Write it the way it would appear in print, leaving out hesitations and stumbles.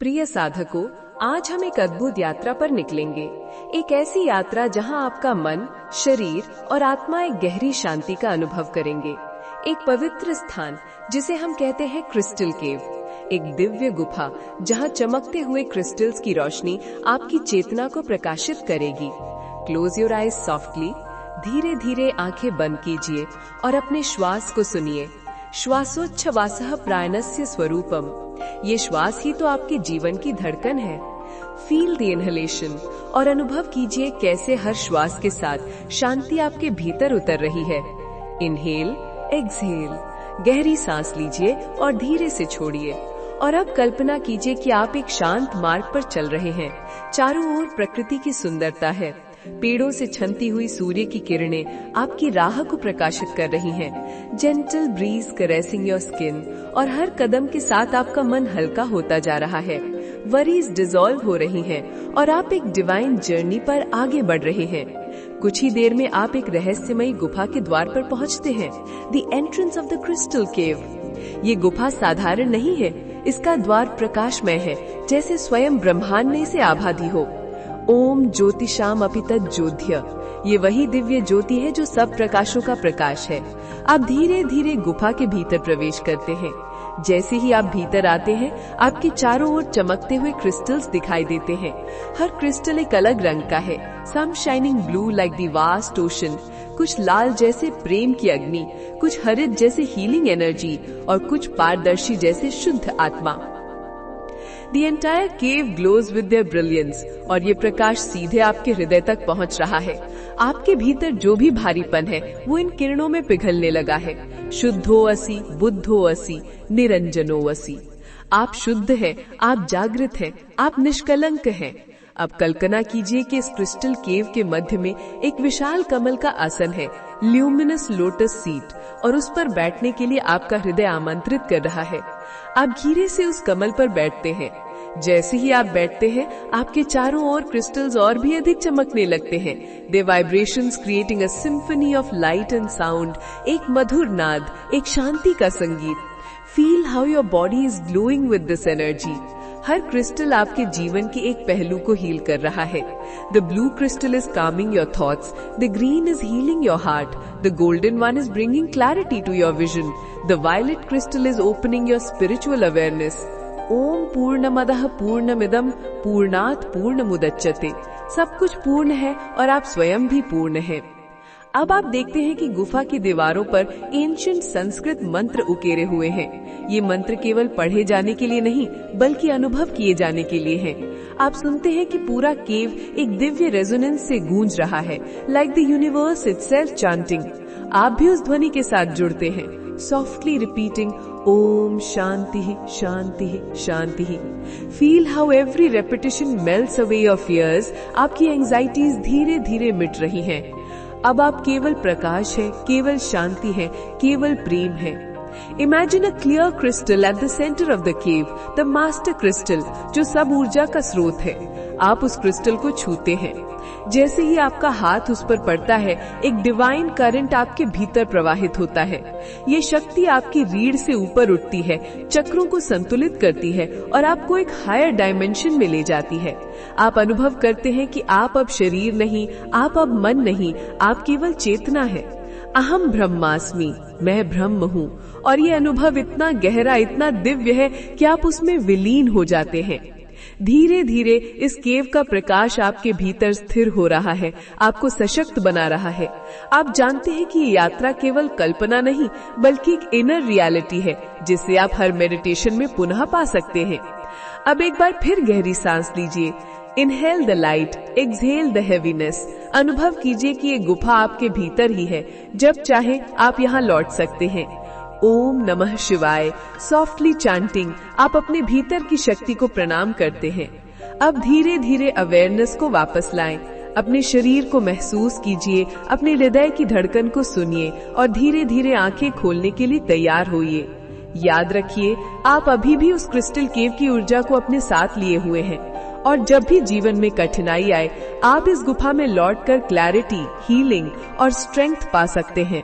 प्रिय साधकों, आज हम एक अद्भुत यात्रा पर निकलेंगे। एक ऐसी यात्रा जहां आपका मन, शरीर और आत्मा एक गहरी शांति का अनुभव करेंगे। एक पवित्र स्थान जिसे हम कहते हैं क्रिस्टल केव, एक दिव्य गुफा जहां चमकते हुए क्रिस्टल्स की रोशनी आपकी चेतना को प्रकाशित करेगी। क्लोज योर आईज सॉफ्टली, धीरे धीरे आंखें बंद कीजिए और अपने श्वास को सुनिए। श्वासोच्छवासः प्राणस्य स्वरूपम। ये श्वास ही तो आपके जीवन की धड़कन है। फील द इनहेलेशन और अनुभव कीजिए कैसे हर श्वास के साथ शांति आपके भीतर उतर रही है। इनहेल, एक्सहेल, गहरी सांस लीजिए और धीरे से छोड़िए। और अब कल्पना कीजिए कि आप एक शांत मार्ग पर चल रहे हैं। चारों ओर प्रकृति की सुंदरता है। पेड़ों से छनती हुई सूर्य की किरणें आपकी राह को प्रकाशित कर रही हैं। जेंटल ब्रीज करेसिंग योर स्किन और हर कदम के साथ आपका मन हल्का होता जा रहा है। वरीज डिसॉल्व हो रही हैं और आप एक डिवाइन जर्नी पर आगे बढ़ रहे हैं। कुछ ही देर में आप एक रहस्यमयी गुफा के द्वार पर पहुंचते हैं। The entrance of the crystal cave. ये गुफा साधारण नहीं है, इसका द्वार प्रकाशमय है, जैसे स्वयं ब्रह्मांड ने इसे आभा दी हो। ओम ज्योतिषाम अपि तज्ज्योत्य। ये वही दिव्य ज्योति है जो सब प्रकाशों का प्रकाश है। आप धीरे धीरे गुफा के भीतर प्रवेश करते हैं। जैसे ही आप भीतर आते हैं, आपके चारों ओर चमकते हुए क्रिस्टल्स दिखाई देते हैं। हर क्रिस्टल एक अलग रंग का है। Some shining blue like the vast ocean, कुछ लाल जैसे प्रेम की अग्नि, कुछ हरित जैसे हीलिंग एनर्जी और कुछ पारदर्शी जैसे शुद्ध आत्मा। The entire cave glows with their brilliance और ये प्रकाश सीधे आपके हृदय तक पहुंच रहा है। आपके भीतर जो भी भारीपन है वो इन किरणों में पिघलने लगा है। शुद्धो असि, बुद्धो असि, निरंजनो असि। आप शुद्ध हैं, आप जागृत हैं, आप निष्कलंक हैं। अब कल्पना कीजिए कि इस क्रिस्टल केव के मध्य में एक विशाल कमल का आसन है, ल्यूमिनस लोटस सीट, और उस पर बैठने के लिए आपका हृदय आमंत्रित कर रहा है। आप धीरे से उस कमल पर बैठते हैं। जैसे ही आप बैठते हैं, आपके चारों ओर क्रिस्टल्स और भी अधिक चमकने लगते हैं। They vibrations creating a symphony of light and sound. एक मधुर नाद, एक शांति का संगीत। Feel how your body is glowing with this energy. हर क्रिस्टल आपके जीवन के एक पहलू को हील कर रहा है। The blue crystal is calming your thoughts, the green is healing your heart, the golden one is bringing clarity to your vision, the violet crystal is opening your spiritual awareness. ओम पूर्णमदः पूर्णमिदं पूर्णात् पूर्णमुदच्यते। सब कुछ पूर्ण है और आप स्वयं भी पूर्ण हैं। अब आप देखते हैं कि गुफा की दीवारों पर एंशिएंट संस्कृत मंत्र उकेरे हुए हैं। ये मंत्र केवल पढ़े जाने के लिए नहीं, बल्कि अनुभव किए जाने के लिए हैं। आप सुनते हैं कि पूरा केव एक दिव्य रेजोनेंस से गूंज रहा है, like the universe itself chanting. आप भी उस ध्वनि के साथ जुड़ते हैं, softly repeating Om shanti shanti shanti. Feel how every repetition melts away your fears. आपकी एंजाइटीज धीरे धीरे मिट रही हैं। अब आप केवल प्रकाश है, केवल शांति है, केवल प्रेम है। Imagine a clear crystal at the center of the cave, the master crystal, जो सब ऊर्जा का स्रोत है। आप उस क्रिस्टल को छूते हैं। जैसे ही आपका हाथ उस पर पड़ता है, एक डिवाइन करंट आपके भीतर प्रवाहित होता है। ये शक्ति आपकी रीढ़ से ऊपर उठती है, चक्रों को संतुलित करती है और आपको एक हायर डायमेंशन में ले जाती है। आप अनुभव करते हैं कि आप अब शरीर नहीं, आप अब मन नहीं, आप केवल चेतना है। अहम ब्रह्मास्मि, मैं ब्रह्म हूँ। और ये अनुभव इतना गहरा, इतना दिव्य है कि आप उसमें विलीन हो जाते हैं। धीरे धीरे इस केव का प्रकाश आपके भीतर स्थिर हो रहा है, आपको सशक्त बना रहा है। आप जानते हैं कि ये यात्रा केवल कल्पना नहीं, बल्कि एक इनर रियलिटी है, जिसे आप हर मेडिटेशन में पुनः पा सकते हैं। अब एक बार फिर गहरी सांस लीजिए। Inhale the light, exhale the heaviness. अनुभव कीजिए कि ये गुफा आपके भीतर ही है। जब चाहे आप यहाँ लौट सकते हैं। ओम नमः शिवाय, सॉफ्टली चांटिंग, आप अपने भीतर की शक्ति को प्रणाम करते हैं। अब धीरे धीरे अवेयरनेस को वापस लाएं। अपने शरीर को महसूस कीजिए, अपने हृदय की धड़कन को सुनिए और धीरे धीरे आंखें खोलने के लिए तैयार होइए। याद रखिए, आप अभी भी उस क्रिस्टल केव की ऊर्जा को अपने साथ लिए हुए हैं और जब भी जीवन में कठिनाई आए, आप इस गुफा में लौटकर क्लैरिटी, हीलिंग और स्ट्रेंथ पा सकते हैं।